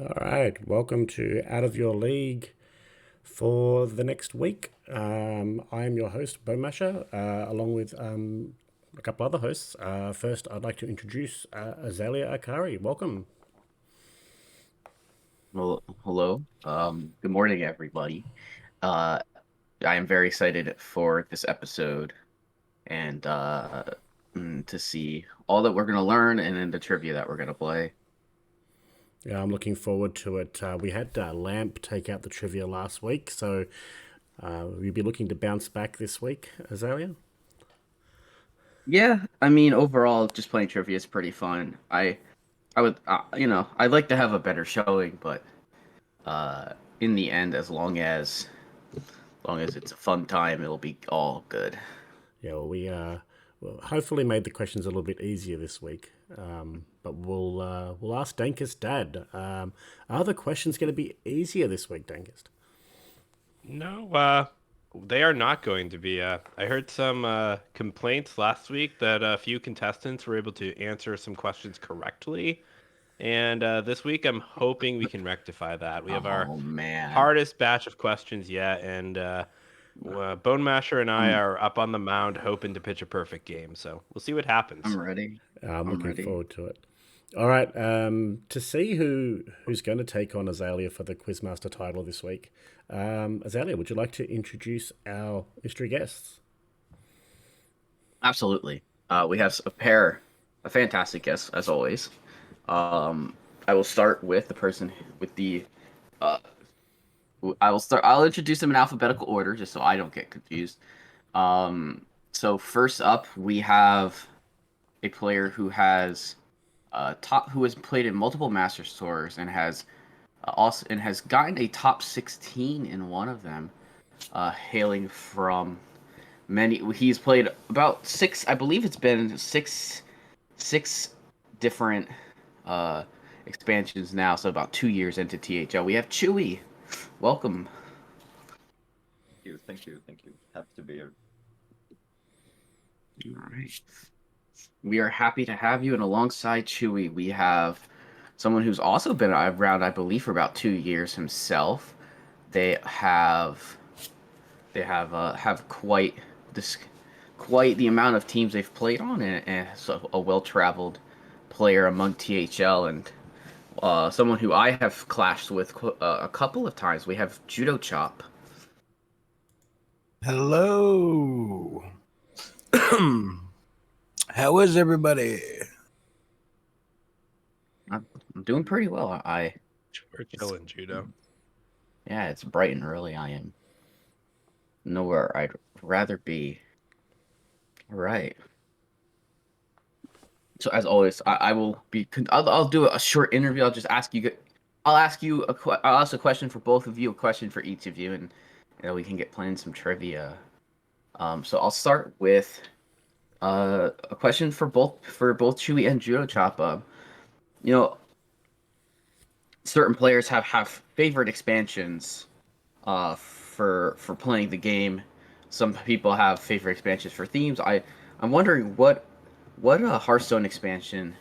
All right, welcome to Out of Your League for the next week. I am your host, Bomasher, along with a couple other hosts. First, I'd like to introduce Azalea Akari. Welcome. Well, hello. Good morning, everybody. Uh, I am very excited for this episode and to see all that we're going to learn and then the trivia that we're going to play. Yeah, I'm looking forward to it. We had Lamp take out the trivia last week, so we'll be looking to bounce back this week, Azalea. Yeah, I mean, overall, just playing trivia is pretty fun. I would, I'd like to have a better showing, but uh, in the end, as long as it's a fun time, it'll be all good. Yeah, well, well, hopefully made the questions a little bit easier this week. But we'll ask Dankist Dad. Are the questions going to be easier this week, Dankist? No, they are not going to be. I heard some complaints last week that a few contestants were able to answer some questions correctly, and this week I'm hoping we can rectify that. We have our Oh man, hardest batch of questions yet, and Bone Masher and I I'm are up on the mound hoping to pitch a perfect game. So we'll see what I'm happens. ready. I'm I'm looking ready. forward to it. All right, to see who's going to take on Azalea for the Quizmaster title this week. Azalea, would you like to introduce our mystery guests? Absolutely. We have a fantastic guest as always. Um, I will start with the person with the. Uh, I will start. I'll introduce them in alphabetical order, just so I don't get confused. So first up, we have a player who has played in multiple Masters tours and has gotten a top 16 in one of them, hailing from many. He's played about six. I believe it's been six different uh, expansions now, so about 2 years into THL. We have Chewy. Welcome. Thank you. Happy to be here. All right. We are happy to have you, and alongside Chewy, we have someone who's also been around, I believe, for about 2 years himself. They have this quite the amount of teams they've played on, and so a well-traveled player among THL, and someone who I have clashed with a couple of times. We have Judo Chop. Hello. How is everybody? I'm doing pretty well. We're It's chilling, Judo. yeah, it's bright and early. I am nowhere I'd rather be. All right. So as always, I will be. I'll do a short interview. I'll just ask you. I'll ask a question for both of you, a question for each of you, and we can get playing some trivia. So I'll start with a question for both Chewy and Judo Chop. You know, certain players have favorite expansions for playing the game. Some people have favorite expansions for themes. I'm wondering what Hearthstone expansion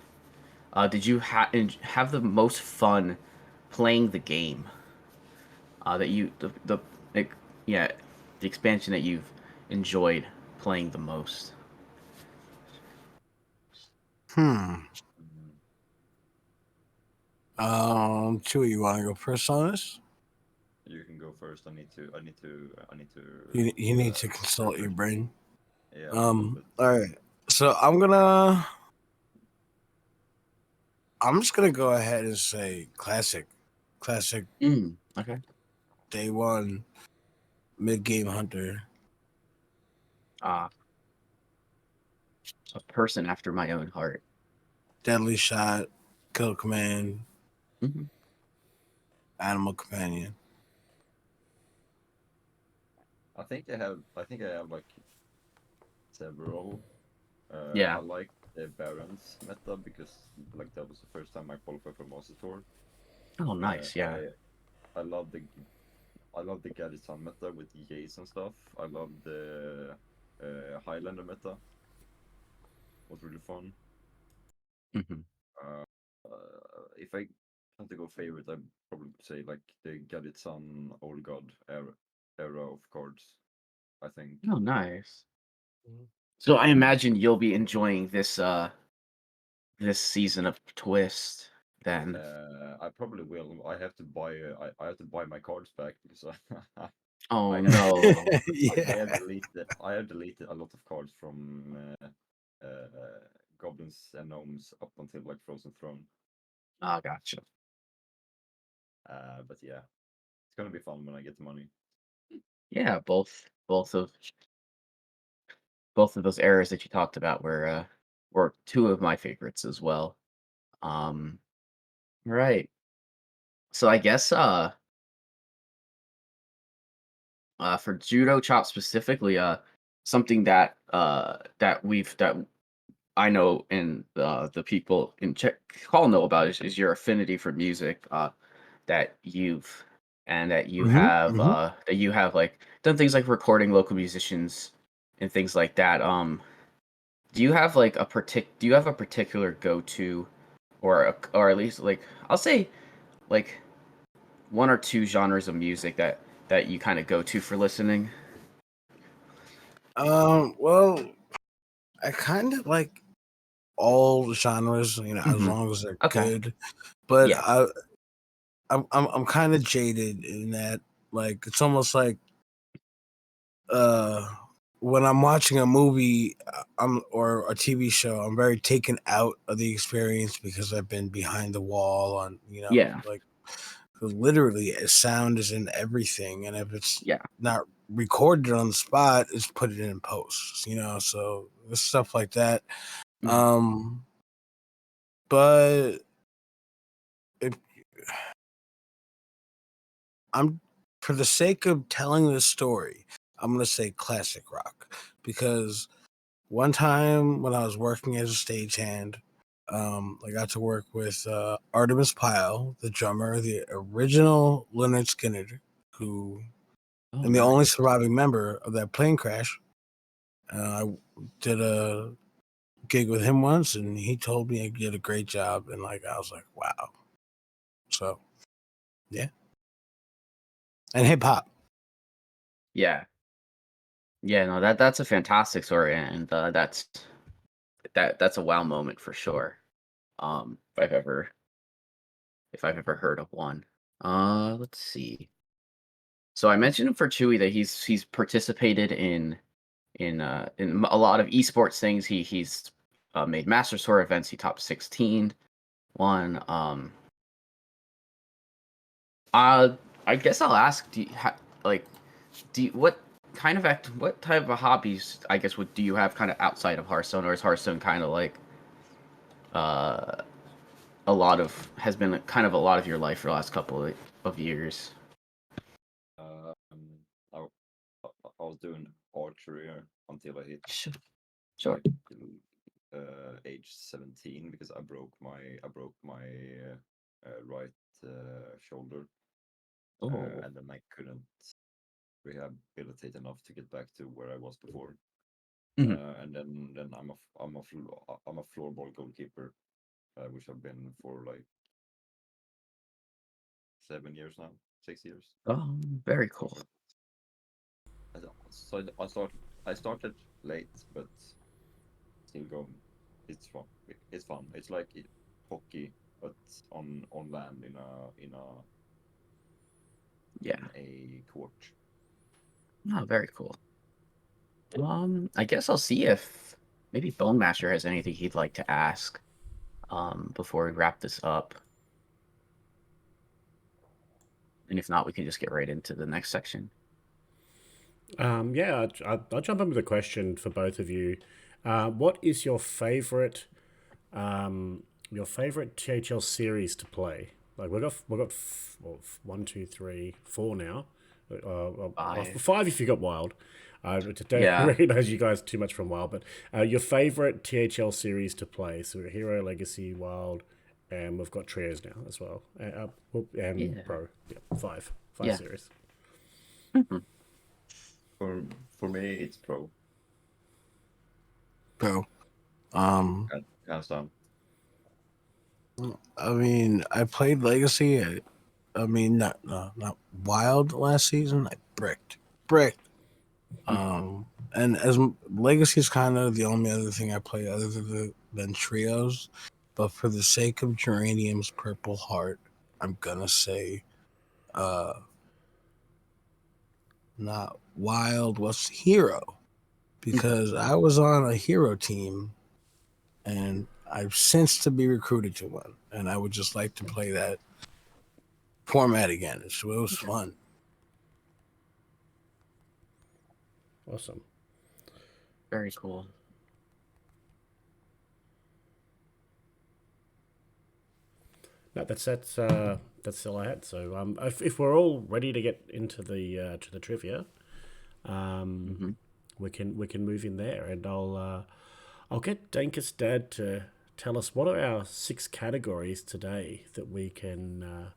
did you have the most fun playing the game? That you like, yeah, the expansion that you've enjoyed playing the most. Hmm. Mm, Chewy, you want to go first on this? You can go first. I need to You need to consult your refresh. brain. Yeah, a little bit. All right. So I'm just gonna go ahead and say classic Okay. day one mid game hunter, Uh, a person after my own heart. deadly shot, kill command, Hmm. animal companion. I think I have like several. I Yeah. like the Barons meta because like that was the first time I qualified for Master Tour. Oh, Uh, nice. Yeah. I I love the Gadgetzan meta with the Jace and stuff. I love the Highlander meta. Was really fun. Hmm. Uh, if I have to go favorite, I'd probably say like the Gaditsan Old God era of cards. I think. Oh, nice. Mhm. So I imagine you'll be enjoying this season of Twist then. I probably will. I have to buy. I have to buy my cards back because Oh I have no. I Yeah. have deleted. I have deleted a lot of cards from goblins and gnomes up until like Frozen Throne. Oh, gotcha. But yeah, it's gonna be fun when I get the money. Yeah, both of those eras that you talked about were two of my favorites as well. Um, right. So I guess for judo chop specifically, something that I know and the people in Czech call know about is your affinity for music. That you've and Hmm. Hmm. that you have like done things like recording local musicians and things like that. Do you have like do you have a particular go-to or at least like I'll say like one or two genres of music that you kind of go to for listening? Well, I kind of like all genres, as Hmm. long as they're Okay. good. But Yeah. I'm kind of jaded in that, like, it's almost like uh when I'm watching a movie, or a TV show, I'm very taken out of the experience because I've been behind the wall on, Yeah. like, 'cause literally sound is in everything, and if it's Yeah. not recorded on the spot, it's put it in post, so there's stuff like that. Mhm. Um, but if I'm for the sake of telling this story, I'm gonna say classic rock because one time when I was working as a stagehand, I got to work with Artemis Pyle, the drummer, the original Leonard Skinner, who Oh, and the only nice. surviving member of that plane crash. I did a gig with him once, and he told me I did a great job, and like I was like, wow. So yeah, and hip hop. Yeah. Yeah, no, that's a fantastic story, and that's a wow moment for sure. If I've ever heard of one. Let's see. So I mentioned for Chewy that he's participated in a lot of esports things. He's made Master Tour events. He top 16 one. Uh, I guess I'll ask. Like, what type of hobbies I guess would do you have kind of outside of Hearthstone, or is Hearthstone kind of like uh a lot of has been kind of a lot of your life for the last couple of years? Um, I, I was doing archery until I hit Sure. Sure. like age 17 because I broke my right shoulder, Oh. and then I couldn't rehabilitate enough to get back to where I was before. Mhm. And then I'm a floorball goalkeeper, which I've been for like 7 years now, 6 years. Oh, very cool. So I started late, but still going. It's fun. It's fun. It's like hockey, but on land Yeah. in a court. Oh, very cool. I guess I'll see if maybe Bone Master has anything he'd like to ask before we wrap this up. And if not, we can just get right into the next section. Yeah, I'll jump in with a question for both of you. What is your favorite THL series to play? Like one, two, three, four now. Five. Five if you got Wild. I don't Yeah. recognize you guys too much from Wild, but your favorite THL series to play. So Hero, Legacy, Wild, and we've got Trios now as well, and Yeah. Pro. Yeah, five Yeah. series. Mhm. For me, it's pro. So, um, Hands down. I mean, I played Legacy. I mean, not Wild last season. I bricked. And as Legacy is kind of the only other thing I play other than trios, but for the sake of Geranium's Purple Heart, I'm gonna say, not Wild, was Hero, because I was on a hero team, and I've since to be recruited to one, and I would just like to play that format again. It was fun. Awesome. Very cool. No, that's all I had. So if we're all ready to get into the trivia, we can move in there, and I'll get Dankus Dad to tell us what are our 6 categories today that we can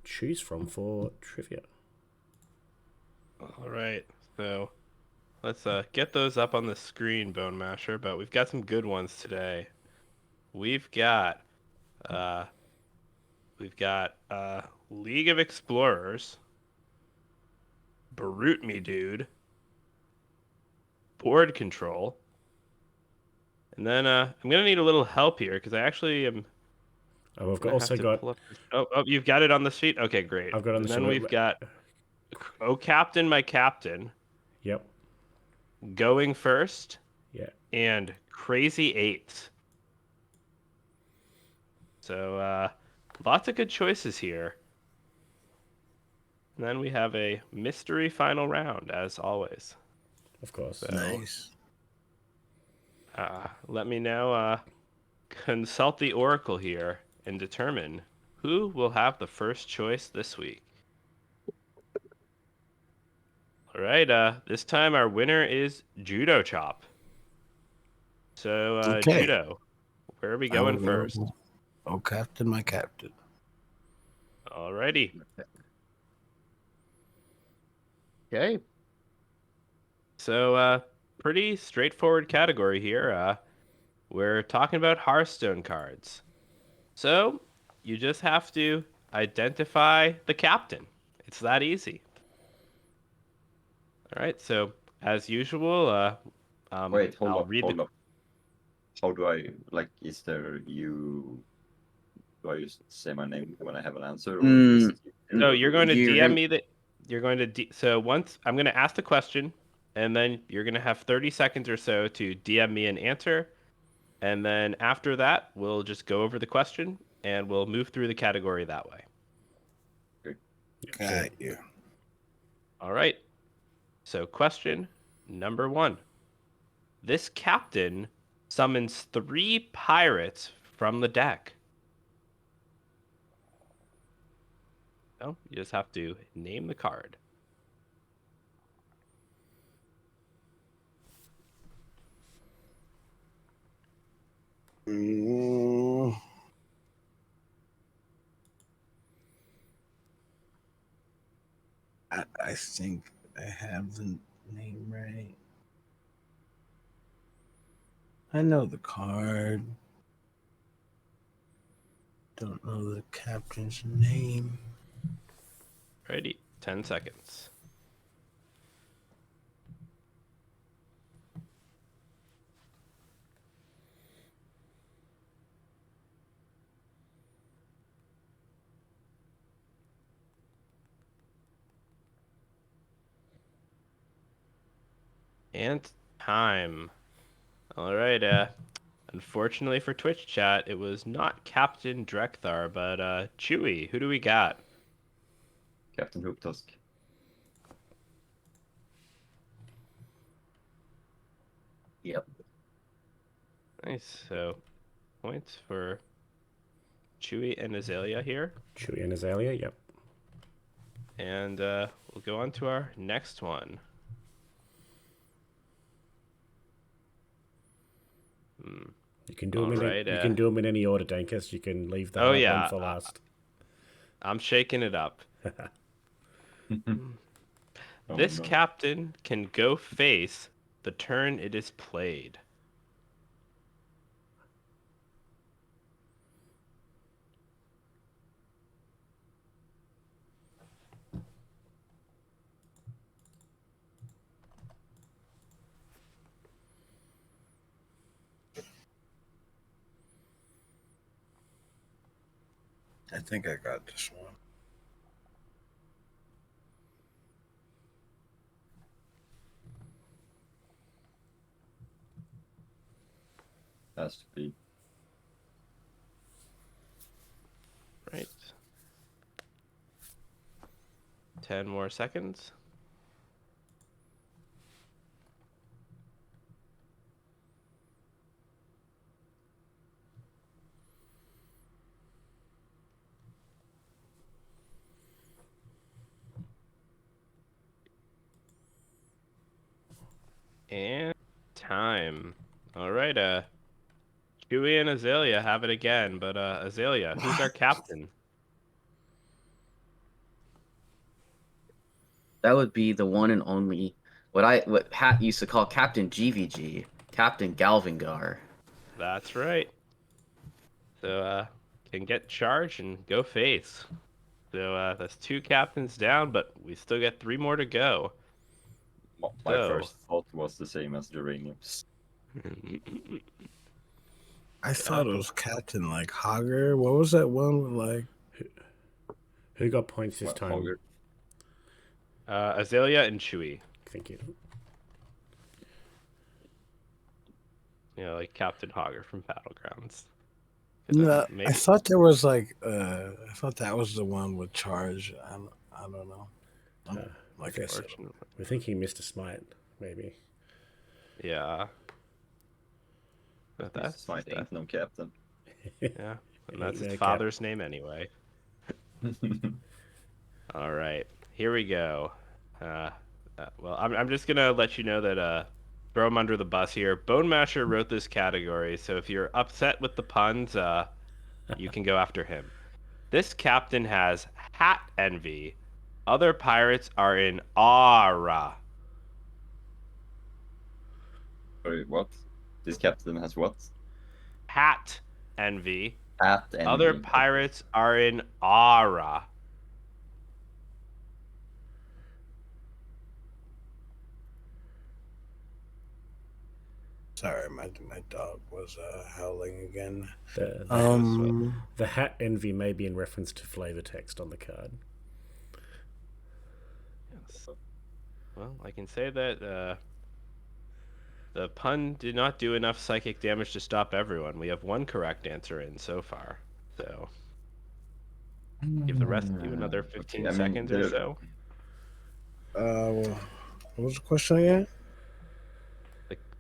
choose from for trivia. All right, so let's get those up on the screen, Bone Masher. But we've got some good ones today. We've got uh, League of Explorers, Brute Me Dude, Board Control, and then I'm gonna need a little help here because I actually am Oh, we've gonna have also to got pull up. Oh, you've got it on the sheet. Okay, great. I've got on And the then sheet. we've got Oh Captain, My Captain, Yep. Going First, Yeah. and Crazy Eights. So lots of good choices here. And then we have a mystery final round, as always. Of course. So Nice. let me now consult the Oracle here and determine who will have the first choice this week. All right, this time our winner is Judo Chop. So, Okay. Judo, where are we I will going first? go, oh, Captain, my Captain. Alrighty. Okay. So, pretty straightforward category here. We're talking about Hearthstone cards. So, you just have to identify the captain. It's that easy. All right, so as usual, Wait, hold I'll up, read hold up. How do I like? Is there you? Do I just say my name when I have an answer, or is it? So you're going to You're DM gonna- me that you're going to so once I'm going to ask the question, and then you're going to have 30 seconds or so to DM me an answer, and then after that we'll just go over the question and we'll move through the category that way. Got you. All right. So question number 1. This captain summons 3 pirates from the deck. No, you just have to name the card. Mm, I think I have the name right. I know the card. Don't know the captain's name. Ready? 10 seconds. And time. All right. Unfortunately for Twitch chat, it was not Captain Drekthar, but Chewy. Who do we got? Captain Hooktusk. Yep. Nice. So points for Chewy and Azalea here, Chewy and Azalea. Yep. and we'll go on to our next one. You can do them in Alright, you can do them in any order, Dankus. You can leave the Oh, hard yeah, one for last. I'm shaking it up. Oh, This no. captain can go face the turn it is played. I think I got this one. Has to be. Right. 10 more seconds. And time. All right, Chewie and Azalea have it again, but Azalea, who's our captain? That would be the one and only what Hat used to call Captain GVG, Captain Galvangar. That's right. So can get charged and go face. So that's 2 captains down, but we still get 3 more to go. My So- first thought was the same as geraniums. I thought it was Captain like Hogger. What was that one with like? Who got points this Well, time? Hogger. Azalea and Chewie. Thank you. You know, like Captain Hogger from Battlegrounds. No, Maybe. I thought there was like. I thought that was the one with Charge. I don't know. Like I said, Unfortunately. We're thinking Mr. Smite, maybe. Yeah. But That's my that, ain't no captain. yeah. And that's Ain't his no father's name anyway. All right, here we go. Well, I'm just gonna let you know that throw him under the bus here. Bone Masher wrote this category, so if you're upset with the puns, you can go after him. This captain has hat envy. Other pirates are in aura. Sorry, what? This captain has what? Hat envy. Hat envy. Other pirates are in aura. sorry, my dog was howling again. The hat envy may be in reference to flavor text on the card. Yes. Well, I can say that the pun did not do enough psychic damage to stop everyone. We have 1 correct answer in so far. So give the rest of you another 15 seconds or so. What was the question again?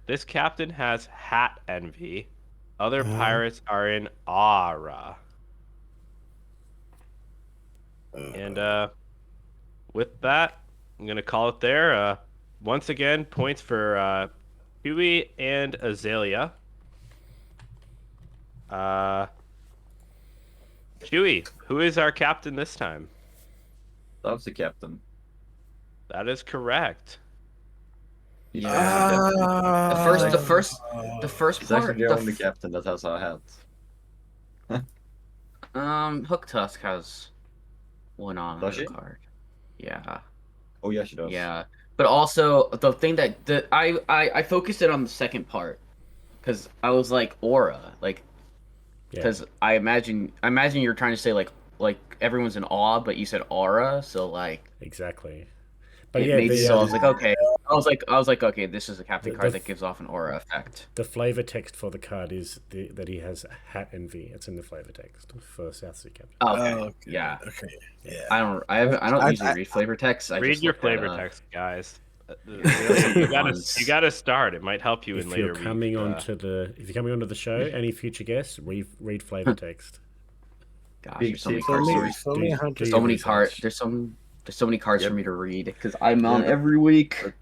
This captain has hat envy. Other pirates are in aura. And with that, I'm gonna call it there. Once again, points for Huey and Azalea. Chewie, who is our captain this time? That's the captain. That is correct. Yeah. the first He's part. actually the only captain that has a hat. Hook Tusk has one on Does the she? card. Yeah. Oh yeah, she does. Yeah. But also the thing that I focused it on the second part because I was like aura, like because I imagine you're trying to say like everyone's in awe, but you said aura, so like Exactly. But it yeah, made so I was like okay, okay, this is a captain card that gives off an aura effect. the flavor text for the card is that he has hat envy. It's in the flavor text for South Sea Captain. Okay. Yeah. Okay. Yeah. I don't usually read flavor text. I Read just your look flavor at, text, guys. some You good ones. gotta start. It might help you in If later you're coming weeks. onto the show, any future guests, read flavor text. Gosh, Big there's so many titties. cards. Fill me, Hunter. do So your many research. cards. There's so many cards Yep. for me to read because I'm on but- every week.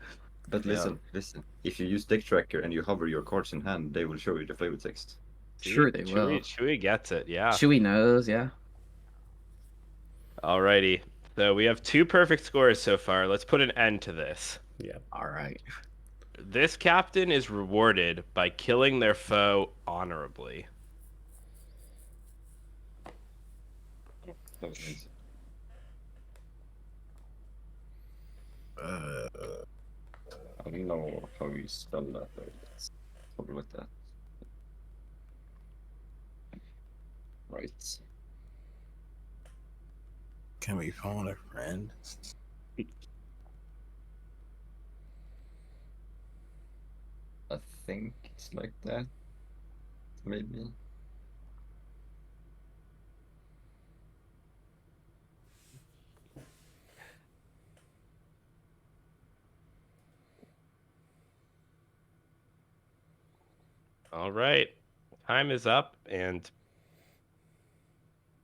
But listen. If you use deck tracker and you hover your cards in hand, they will show you the flavor text. Sure, they will. Chewie gets it, yeah. Chewie knows, yeah. Alrighty. So we have 2 perfect scores so far. Let's put an end to this. Yeah. All right. This captain is rewarded by killing their foe honorably. That was easy. I don't know how you spell that, but it's probably like that. Right. Can we phone a friend? I think it's like that. Maybe. All right. Time is up, and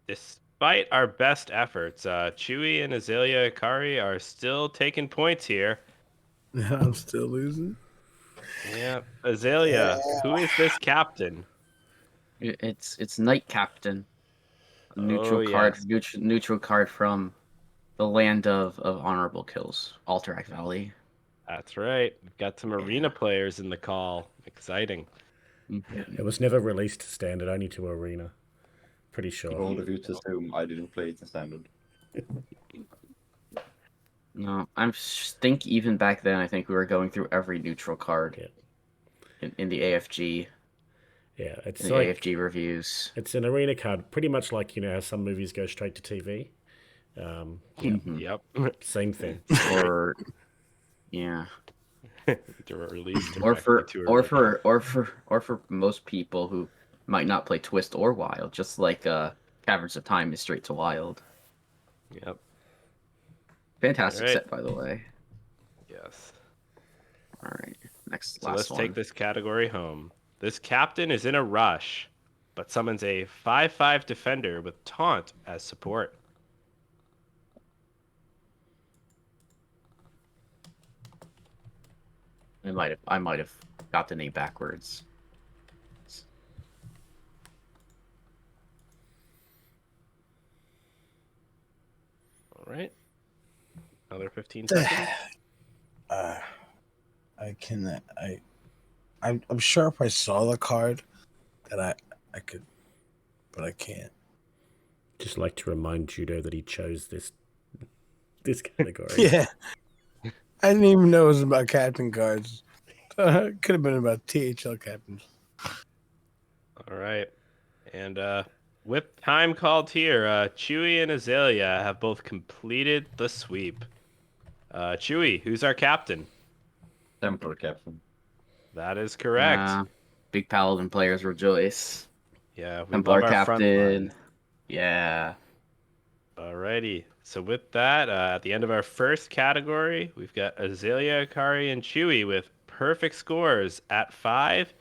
despite our best efforts, Chewy and Azalea Akari are still taking points here. I'm still losing. Yeah. Azalea, who is this captain? It's Knight Captain, a Oh, neutral card, yes. neutral card from the land of honorable kills, Alterac Valley. That's right. We've got some arena Yeah. players in the call. Exciting. It was never released to standard, only to arena. Pretty For sure. all of you to assume I didn't play it in standard. No, think even back then, I think we were going through every neutral card Yeah. in the AFG. Yeah, it's In the like AFG reviews. it's an arena card, pretty much like how some movies go straight to TV. Yep. Same thing. Or yeah. They were released Or directly for to or arena. for most people who might not play Twist or Wild, just like Caverns of Time is straight to Wild. Yep. Fantastic All right. set, by the way. Yes. All right, next So last let's one. take this category home. This captain is in a rush, but summons a 5/5 defender with taunt as support. I might have got the name backwards. All right. Another 15 seconds. I can. I'm sure if I saw the card that I could, but I can't. Just like to remind Judo that he chose this category. Yeah, I didn't even know it was about captain cards. Could have been about THL captains. All right. And with time called here, Chewy and Azalea have both completed the sweep. Chewy, who's our captain? Temper Captain. That is correct. Big Paladin players rejoice. Yeah, we Templar love our front Captain. line. Yeah. Alrighty. So with that, at the end of our first category, we've got Azalea, Akari, and Chewy with perfect scores at 5,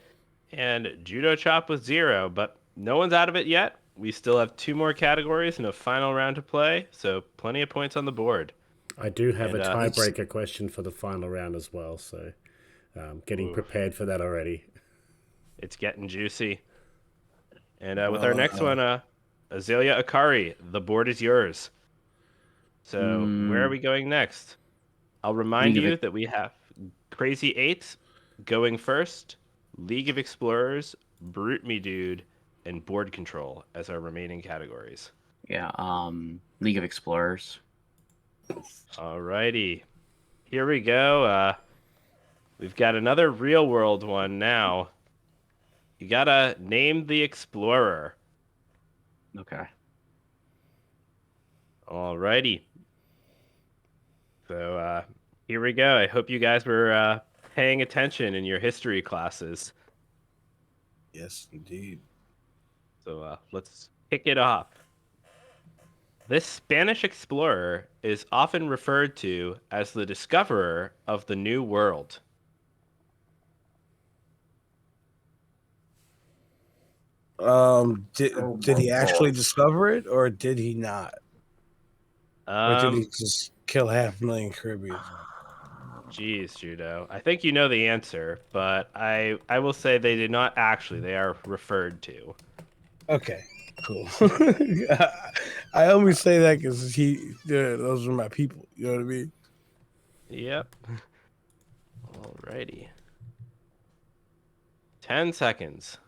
and Judo Chop with 0. But no one's out of it yet. We still have 2 more categories and a final round to play, so plenty of points on the board. I do have And, a tiebreaker question for the final round as well, so getting prepared for that already. It's getting juicy. And with our next one, Azalea Akari, the board is yours. So where are we going next? I'll remind League of you that we have Crazy 8 going first, League of Explorers, Brute Me Dude, and Board Control as our remaining categories. Yeah. League of Explorers. Alrighty. Here we go. We've got another real world one now. You gotta name the explorer. Okay. Alrighty. So here we go. I hope you guys were paying attention in your history classes. Yes, indeed. So let's kick it off. This Spanish explorer is often referred to as the discoverer of the New World. Did he actually discover it, or did he not? Or did he Um, just kill 500,000 Caribbeans? Geez, Judo. I think you know the answer, but I will say they did not actually. They are referred to. Okay, cool. I only say that because those are my people. You know what I mean? Yep. Alrighty. 10 seconds.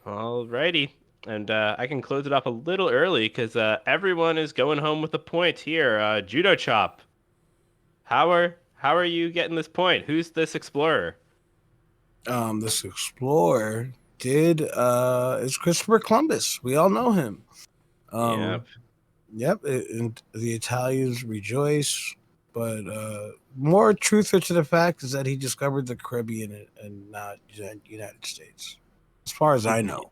Alrighty. And I can close it off a little early because everyone is going home with a point here. Judo Chop, how are you getting this point? Who's this explorer? This explorer did is Christopher Columbus. We all know him. Yep. Yep, and the Italians rejoice, but more truth to the fact is that he discovered the Caribbean and not United States, as far as I know.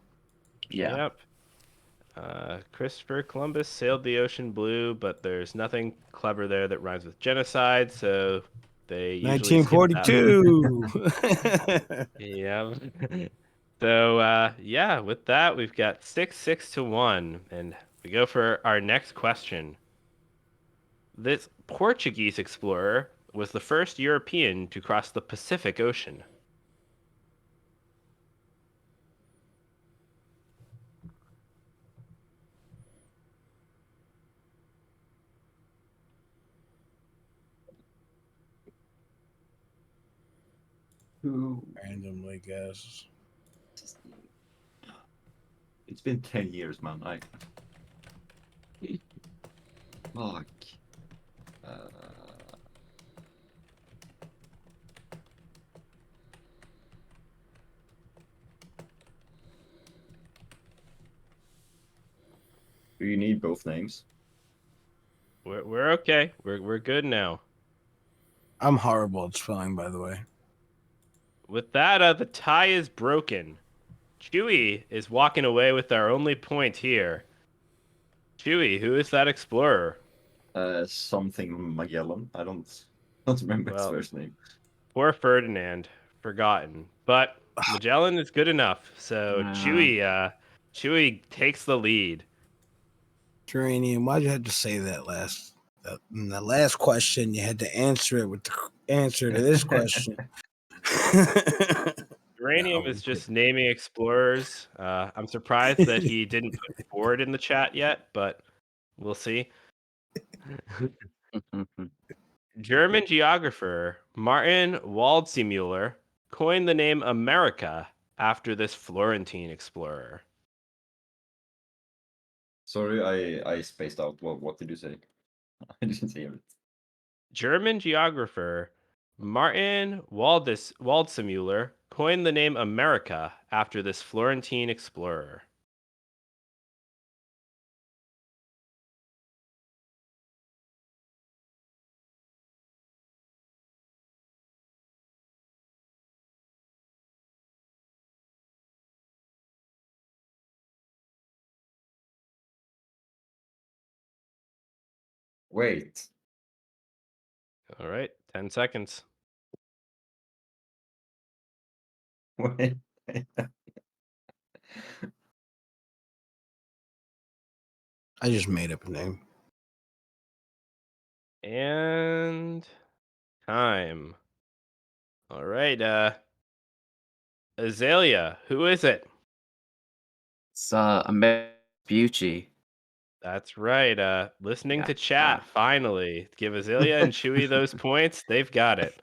Yeah. Yep. Christopher Columbus sailed the ocean blue, but there's nothing clever there that rhymes with genocide, so they usually skip that. 1942. Yeah. So yeah, with that we've got 6-1, and we go for our next question. This Portuguese explorer was the first European to cross the Pacific Ocean. Who? Randomly guess. It's been 10 years, man. Fuck. Do you need both names? We're okay. We're good now. I'm horrible at spelling, by the way. With that, the tie is broken. Chewie is walking away with our only point here. Chewie, who is that explorer? Something Magellan. I don't remember his Well, first name. poor Ferdinand, forgotten. But Magellan is good enough, so Chewie takes the lead. Geranium, why'd you have to say that in the last question? You had to answer it with the answer to this question. Uranium No, is just naming explorers. I'm surprised that he didn't put Ford in the chat yet, but we'll see. German geographer Martin Waldseemüller coined the name America after this Florentine explorer. Sorry, I spaced out. What did you say? I didn't hear it. German geographer Martin Waldseemüller coined the name America after this Florentine explorer. Wait. All right, 10 seconds. Wait. I just made up a name. And time. All right, Azalea, who is it? It's Bucci. That's right. Listening Yeah. to chat, finally. Give Azalea and Chewie those points. They've got it.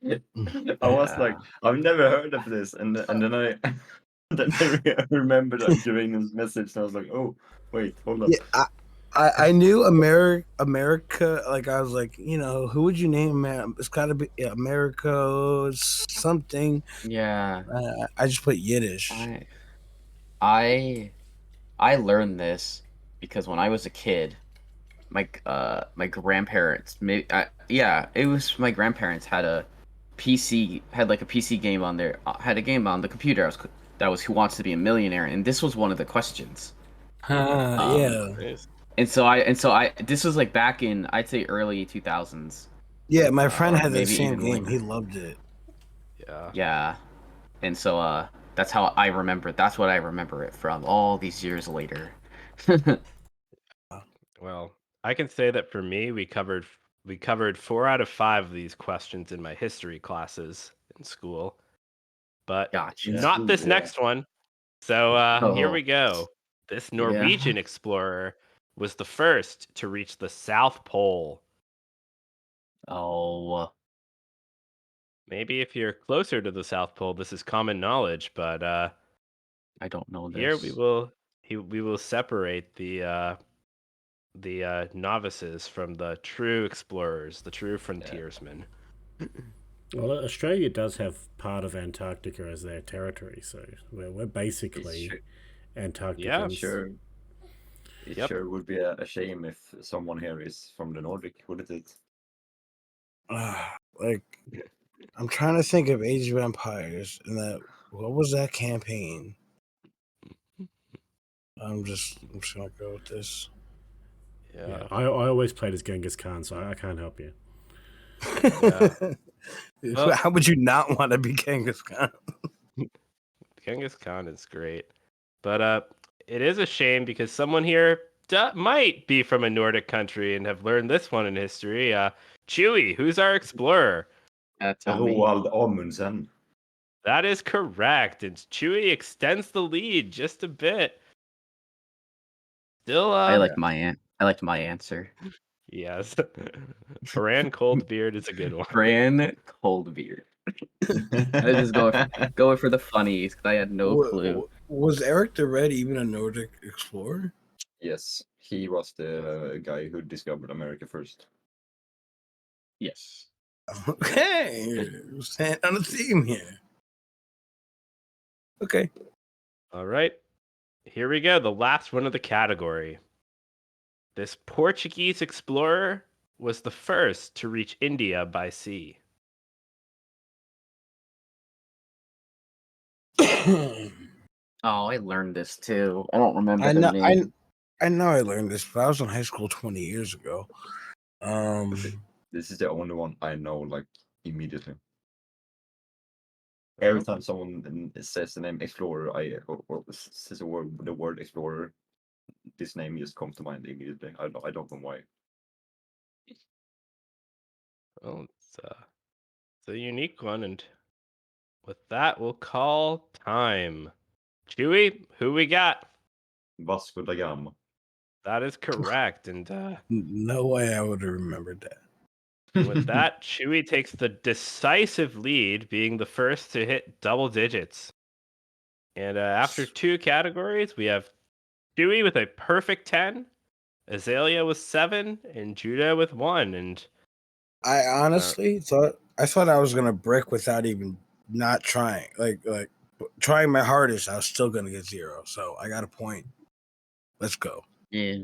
I was like, I've never heard of this, and then I then I remembered Geranium's message, and I was like, oh wait, hold up. Yeah, I knew America. Like I was like, who would you name? Man, it's got to be America something. Yeah. I just put Yiddish. I learned this because when I was a kid, my grandparents it was my grandparents had a like a PC game on their had a game on the computer. That was Who Wants to Be a Millionaire, and this was one of the questions. Yeah. Nice. And so I this was like back in, I'd say, early 2000s. Yeah, my friend Or had the maybe same even game. later. He loved it. Yeah. Yeah. And so that's how I remember. That's what I remember it from all these years later. Well, I can say that for me, we covered 4 out of 5 of these questions in my history classes in school, but Gotcha. not this Yeah. next one. So here Oh. we go. This Yeah. Norwegian explorer was the first to reach the South Pole. Oh, Maybe if you're closer to the South Pole, this is common knowledge, but I don't know here this. we will separate the the novices from the true explorers, the true frontiersmen. Well, Australia does have part of Antarctica as their territory, so we're It basically sure, Yeah. Antarcticans. sure, it Yep. sure would be a shame if someone here is from the Nordic, wouldn't it? Like, I'm trying to think of Age of Empires and that. What was that campaign? I'm just gonna go with this. Yeah, I always played as Genghis Khan, so I can't help you. Yeah. Well- How would you not want to be Genghis Khan? Genghis Khan is great. But it is a shame because someone here might be from a Nordic country and have learned this one in history. Chewie, who's our explorer? Tell me. Roald Amundsen. That is correct. And Chewie extends the lead just a bit. Still, I liked my answer. yes. Bran Coldbeard is a good one. Bran Coldbeard. I just going for the funnies because I had no clue. Was Eric the Red even a Nordic explorer? Yes, he was the guy who discovered America first. Yes. Okay, we're staying on the theme here. Okay. All right. Here we go. The last one of the category. This Portuguese explorer was the first to reach India by sea. Oh, I learned this too. I don't remember I their know. name. I know. I learned this, but I was in high school 20 years ago. This is the only one I know, like, immediately. Every time someone says the name explorer, or says the word explorer, this name just comes to mind immediately. I don't know why. Well, it's a unique one, and with that, we'll call time. Chewie, who we got? Vasco da Gama. That is correct, and No way I would have remembered that. with that, Chewie takes the decisive lead, being the first to hit double digits. And after two categories, we have Chewie with a perfect 10, Azalea with 7, and Judah with 1. And I honestly thought I was gonna brick without even not trying. Like trying my hardest, I was still gonna get 0. So I got a point. Let's go. Yeah.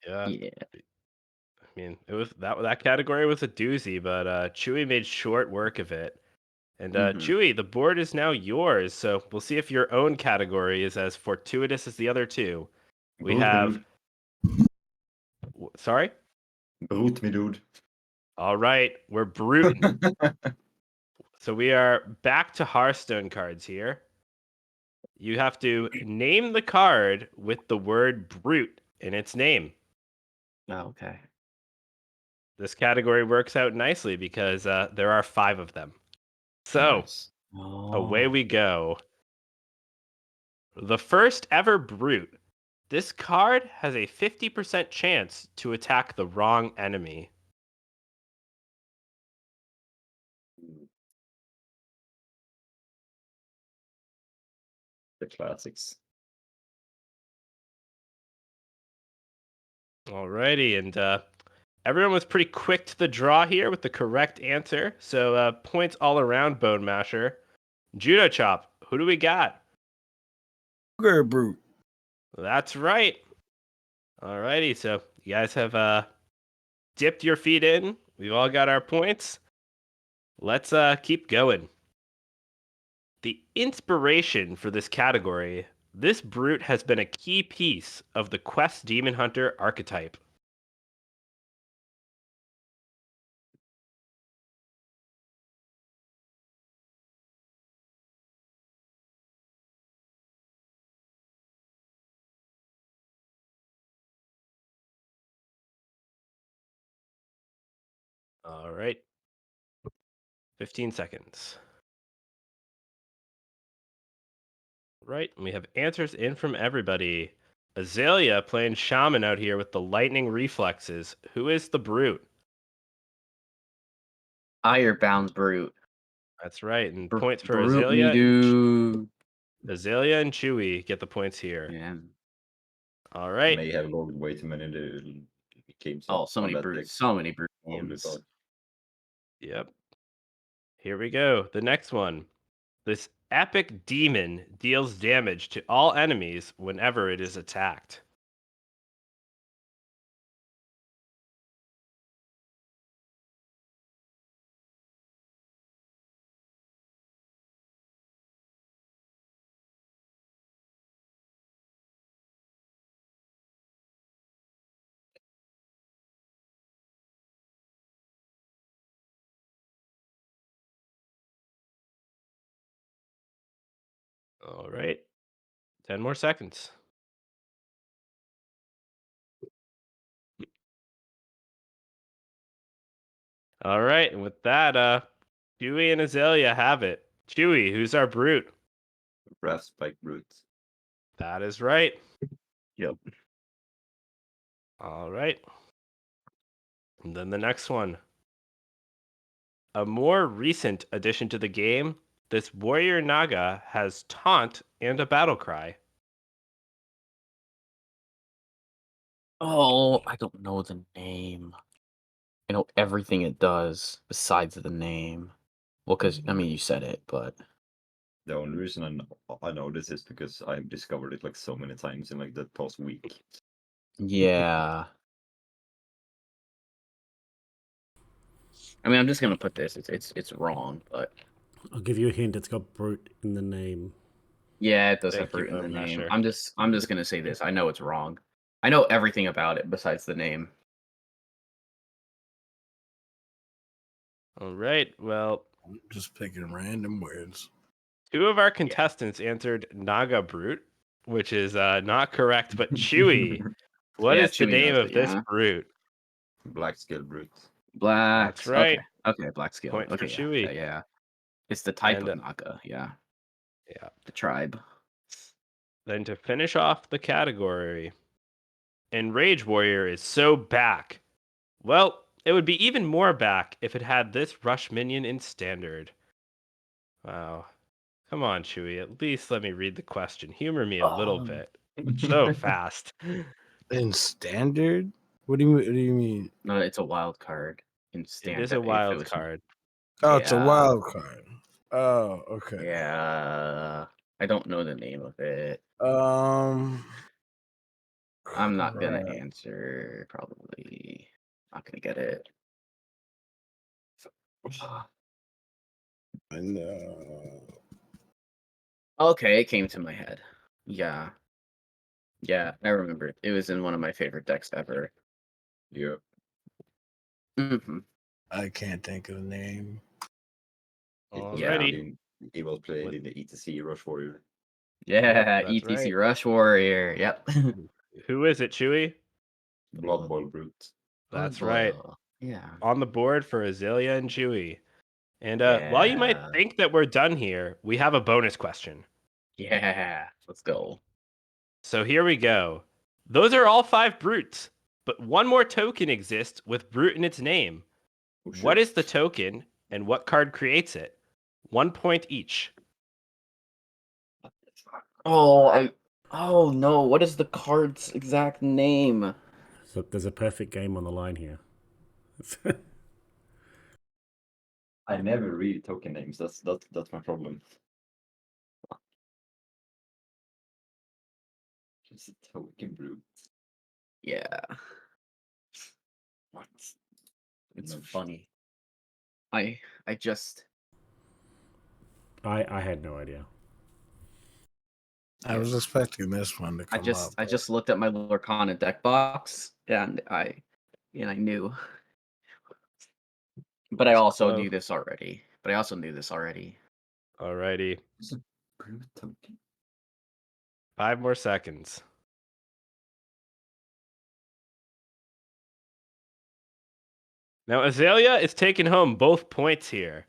yeah, Yeah. I mean, it was that category was a doozy, but Chewie made short work of it. And Chewie, the board is now yours, so we'll see if your own category is as fortuitous as the other two. We have. Sorry? Brute me, dude. All right, we're brute. So we are back to Hearthstone cards here. You have to name the card with the word brute in its name. Oh, okay. This category works out nicely because there are 5 of them. So Nice. away we go. The first ever brute. This card has a 50% chance to attack the wrong enemy. The classics. Alrighty, and everyone was pretty quick to the draw here with the correct answer. So points all around, Bone Masher. Judo Chop, who do we got? Sugar brute. That's right. Alrighty, so you guys have dipped your feet in. We've all got our points. Let's keep going. The inspiration for this category, this brute has been a key piece of the Quest Demon Hunter archetype. All right. 15 seconds. Right, and we have answers in from everybody. Azalea playing Shaman out here with the lightning reflexes. Who is the brute? Irebound brute. That's right, and points for Brute me, Azalea. dude. Azalea and Chewie get the points here. Yeah. All right. May have logged way too many games. Oh, so on many that brute, deck. so many brute Probably games. thought. Yep. Here we go. The next one. This epic demon deals damage to all enemies whenever it is attacked. All right. 10 more seconds. All right. And with that, Chewy and Azalea have it. Chewy, who's our brute? Brass Spike Brute. That is right. Yep. All right. And then the next one. A more recent addition to the game, this warrior Naga has taunt and a battle cry. Oh, I don't know the name. I know everything it does besides the name. Well, because I mean, you said it, but The only reason I know this is because I've discovered it like so many times in like the past week. yeah. I mean, I'm just gonna put this. It's wrong, but I'll give you a hint. It's got brute in the name. yeah, it does have Thank you, brute in the Bone name. Masher. I'm just gonna say this. I know it's wrong. I know everything about it besides the name. All right. Well, I'm just picking random words. 2 of our contestants answered Naga Brute, which is not correct. But Chewy, what Yeah, is the Chewy name knows of it, this yeah. brute? Black Scale Brute. That's Blacks. right. Okay, black scale. Point for Okay, Chewy. yeah. It's the type And of Naga, yeah. yeah. The tribe. Then to finish off the category, Enrage Warrior is so back. Well, it would be even more back if it had this rush minion in standard. Wow. Come on, Chewy. At least let me read the question. Humor me a little bit. So fast. In standard? What do you mean? No, it's a wild card in It standard. is a If it wild was, card. Oh, it's a Yeah. wild card. Oh, okay. yeah. I don't know the name of it. Um, I'm not gonna crap. answer. Probably not gonna get it. I know. Okay, it came to my head. Yeah. Yeah, I remember it. It was in one of my favorite decks ever. Yeah. hmm I can't think of the name. Alrighty. He was played What- in the ETC Rush Warrior. Yeah, that's ETC right. Rush Warrior. Yep. Who is it, Chewy? Blood Bowl Brute. That's Blood right. Boil. Yeah. On the board for Azalea and Chewy. And while you might Yeah. think that we're done here, we have a bonus question. Yeah. Let's go. So here we go. Those are all 5 brutes, but one more token exists with brute in its name. Oh, What shit. is the token and what card creates it? 1 point each. Oh no, what is the card's exact name? So there's a perfect game on the line here. I never read token names. That's my problem. Just a token brute. Yeah. What? It's No funny. I just I had no idea. I was expecting this one to I come just up. I just looked at my Lorcana deck box and I knew. But I also So- knew this already. Alrighty. It's a brute token. 5 more seconds. Now Azalea is taking home both points here.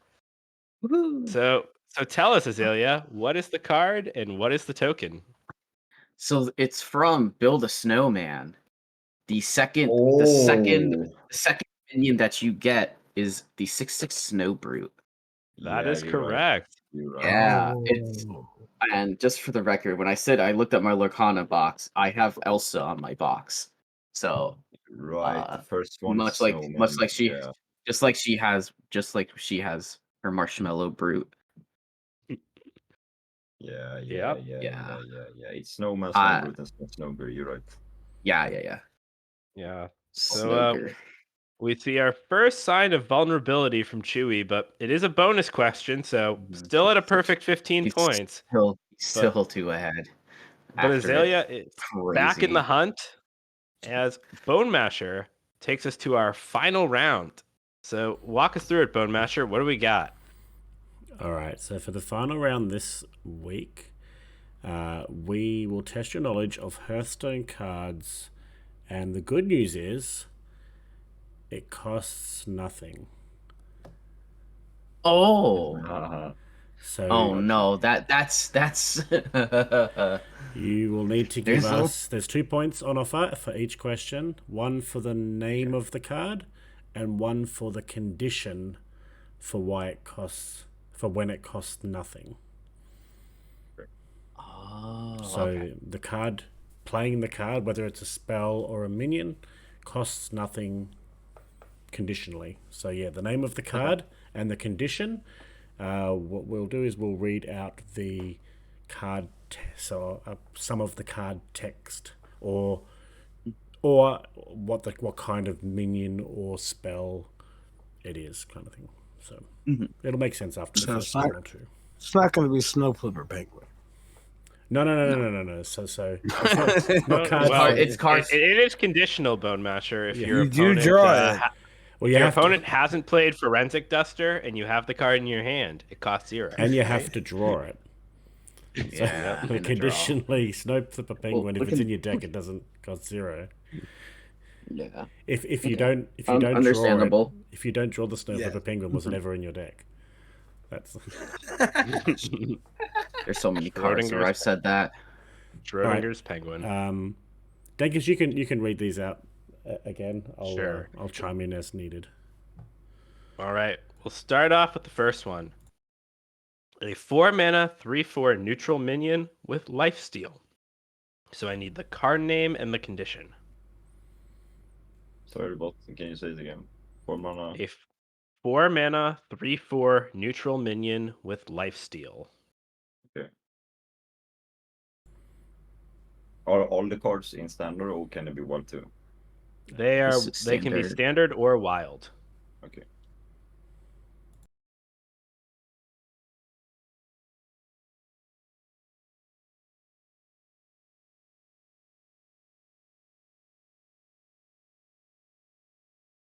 Woohoo. So tell us, Azalea, what is the card and what is the token? So it's from Build a Snowman. The second minion that you get is the 6/6 Snow Brute. That Yeah, is you're right. correct. You're right. Yeah, Oh. it's And just for the record, when I said I looked at my Lorcana box, I have Elsa on my box. So Right, the uh, first one is much like Snowman. she, Yeah, just like she has her Marshmallow Brute. yeah, Yep. Yeah. It's Snowman, Uh, Snowbrute, and Snowbird. You're right. yeah. Yeah. So Snoker. we see our first sign of vulnerability from Chewie, but it is a bonus question, so still at a perfect 15 He's points. still two ahead. But after it. Azalea is back in the Crazy. hunt as Bone Masher takes us to our final round. So walk us through it, Bone Masher. What do we got? All right, so for the final round this week, we will test your knowledge of Hearthstone cards, and the good news is it costs nothing. Oh. So Oh no, that's you will need to give There's no- us. There's 2 points on offer for each question. One for the name of the card, and one for the condition for why it costs. For when it costs nothing. Oh, So okay. the card, playing the card, whether it's a spell or a minion, costs nothing conditionally. So yeah, the name of the card and the condition. What we'll do is we'll read out the card, some of the card text, or what kind of minion or spell it is, kind of thing. So it'll make sense after the So first it's not- one or two. It's not going to be Snow Flipper Penguin. No. So it's not cards. Well, it's cards. It is conditional, Bone Masher. If Yeah. your You do opponent, draw it. Well, your opponent hasn't played Forensic Duster and you have the card in your hand, it costs 0. and you have to draw it. Yeah. So conditionally, Snow Flipper Penguin. we If it's can- in your deck, it doesn't cost 0. Yeah. If you don't Understandable. draw it, if you don't draw the Snow Yeah. Flipper Penguin, was it ever in your deck? That's There's so many cards where I've said that. Schrodinger's Penguin. Dankers, you can read these out again. Sure. I'll chime in as needed. All right, we'll start off with the first one. A 4-mana, 3/4 neutral minion with lifesteal. So I need the card name and the condition. Sorry, but can you say it again? 4 mana. A 4-mana, 3/4 neutral minion with lifesteal. Okay. Are all the cards in standard, or can it be wild too? They can be Standard. standard or wild. Okay.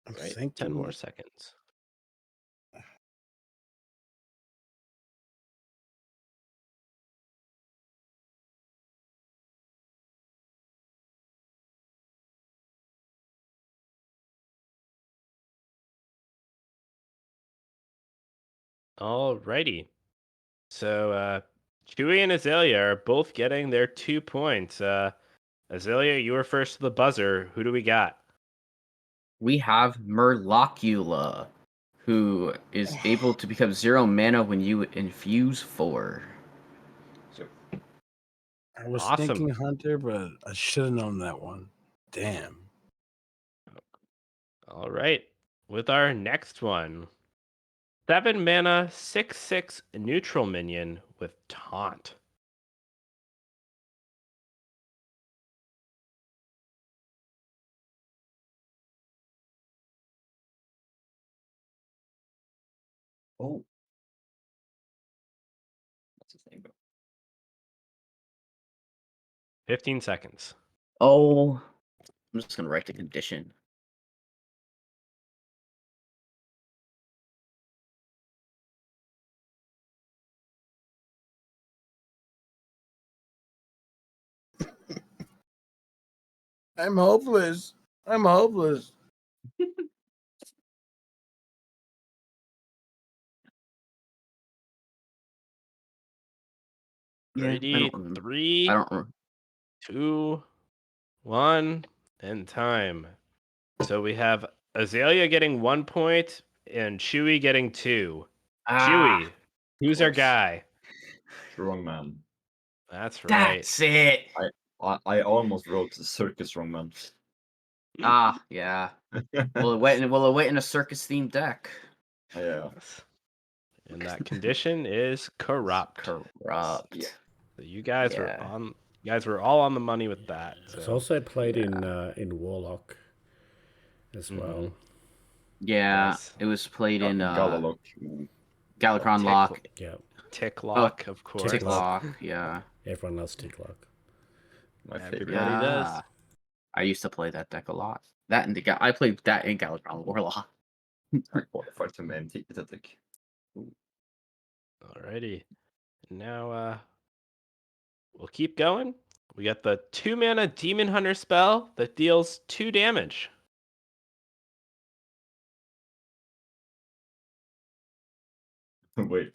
I'm Right, 10 thinking. more seconds. Alrighty. So Chewie and Azalea are both getting their 2 points. Azalea, you were first to the buzzer. Who do we got? We have Murlocula, who is able to become 0 mana when you infuse 4. So I was Awesome. thinking Hunter, but I should have known that one. Damn. All right. With our next one, 7-mana, 6/6 neutral minion with taunt. oh, what's his name? 15 seconds. Oh, I'm just gonna write the condition. I'm hopeless. I'm hopeless. Yeah, Ready? I don't 3, remember. 2, 1, and time. So we have Azalea getting 1 point and Chewie getting 2. Ah, Chewie, who's our close. guy? Strong man. That's right. That's it. I almost wrote the circus wrong, man. Ah, yeah. Will it wait in a circus themed deck? Yeah. Yes. And that condition is corrupt. Corrupt. Yeah. So you guys Yeah. were all on the money with that. It's So also played in Warlock as well. Yeah, Yes. it was played in Galalock. Galakrond Lock, Yeah, Tick Lock, of course. Tick Lock. Lock. Yeah. everyone loves Ticklock. My favorite. Everybody does. I used to play that deck a lot. That and I played that in Galakrond Warlock. I qualified to main Tick. Alrighty. Now we'll keep going. We got the 2-mana Demon Hunter spell that deals 2 damage. Wait.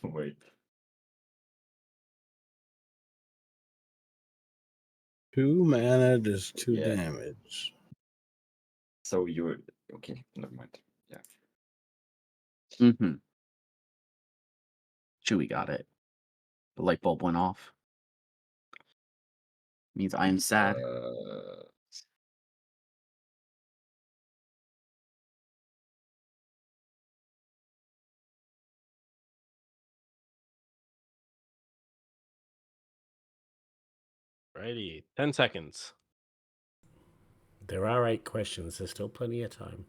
Wait. 2 mana does 2 Yeah. damage. So you're okay. Never mind. Yeah. Mm-hmm. Chewie got it. The light bulb went off. Means I am sad. Righty. 10 seconds. There are 8 questions. There's still plenty of time.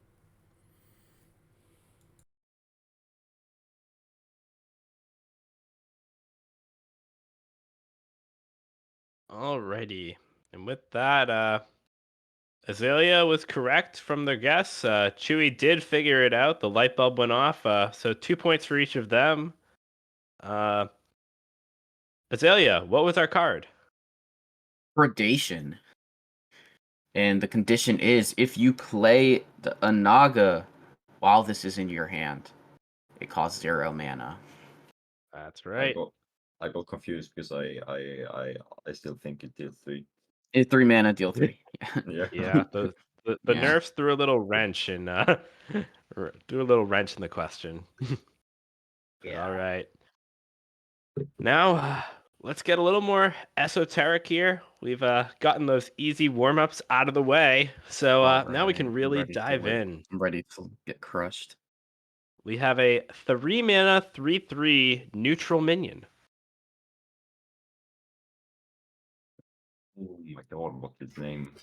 Alrighty. And with that, Azalea was correct from their guess. Chewie did figure it out. The light bulb went off. So 2 points for each of them. Azalea, what was our card? Predation. And the condition is if you play a Naga while this is in your hand, it costs 0 mana. That's right. I got confused because I still think it deals 3. It's 3 mana, deal 3. Yeah. Yeah, the Yeah. nerfs threw a little wrench in threw a little wrench in the question. Yeah. All right. Now, let's get a little more esoteric here. We've gotten those easy warm-ups out of the way. So now we can Alright, really ready to dive win. in. I'm ready to get crushed. We have a 3-mana 3/3 neutral minion. Oh my god, what's its name?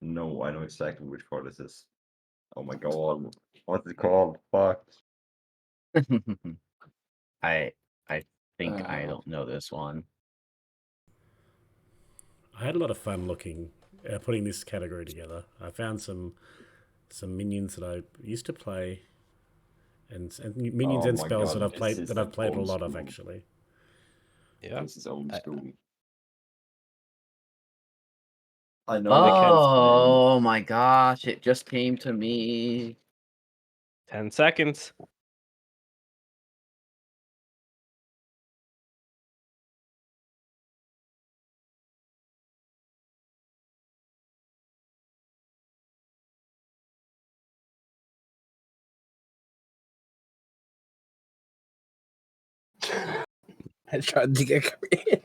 No, I know exactly which card this is. Oh my god, what's it called? Fuck. I think I Uh. don't know this one. I had a lot of fun putting this category together. I found some minions that I used to play, and minions Oh and my spells god, that I've this played is that I've played a old lot of school. actually. Yeah. This is old I- school. I know. Oh my gosh, it just came to me. 10 seconds. I tried to get creative.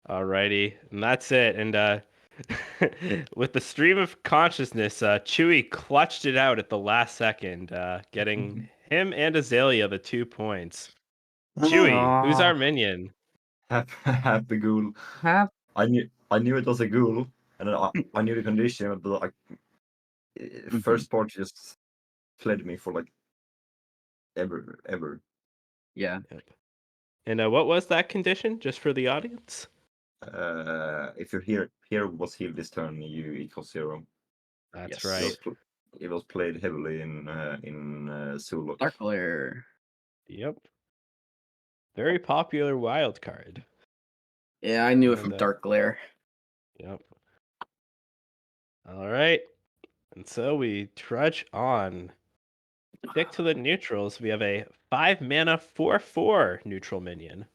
Alrighty, and that's it. And with the stream of consciousness, Chewie clutched it out at the last second, getting him and Azalea the 2 points. Chewie, who's our minion? Happy ghoul. Have I knew it was a ghoul, and then I knew the condition, but like first part just fled me for like ever. yeah. Yep. And what was that condition, just for the audience? If your hero was healed this turn, it costs 0. That's Yes. right. It was played heavily in Zulok. Dark Glare. Yep. Very popular wild card. Yeah, I knew it from And, Dark Glare. Yep. All right. And so we trudge on. Stick to the neutrals. We have a 5-mana 4/4 neutral minion.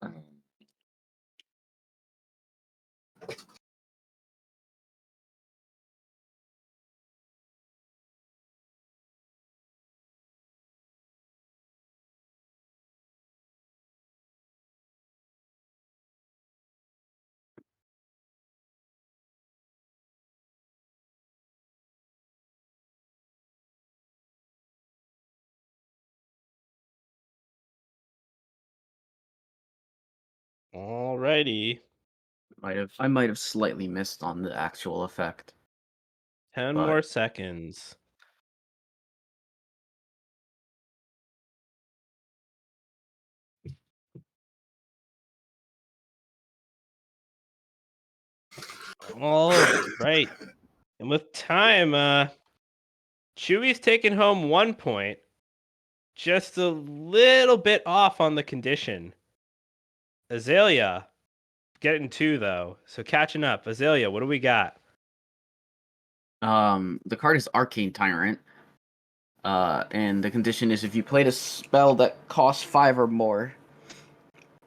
Um, Alrighty. I might have slightly missed on the actual effect. 10 But- more seconds. All right. And with time, Chewy's taking home 1 point. Just a little bit off on the condition. Azalea getting 2 though. So catching up. Azalea, what do we got? The card is Arcane Tyrant. And the condition is if you played a spell that costs 5 or more,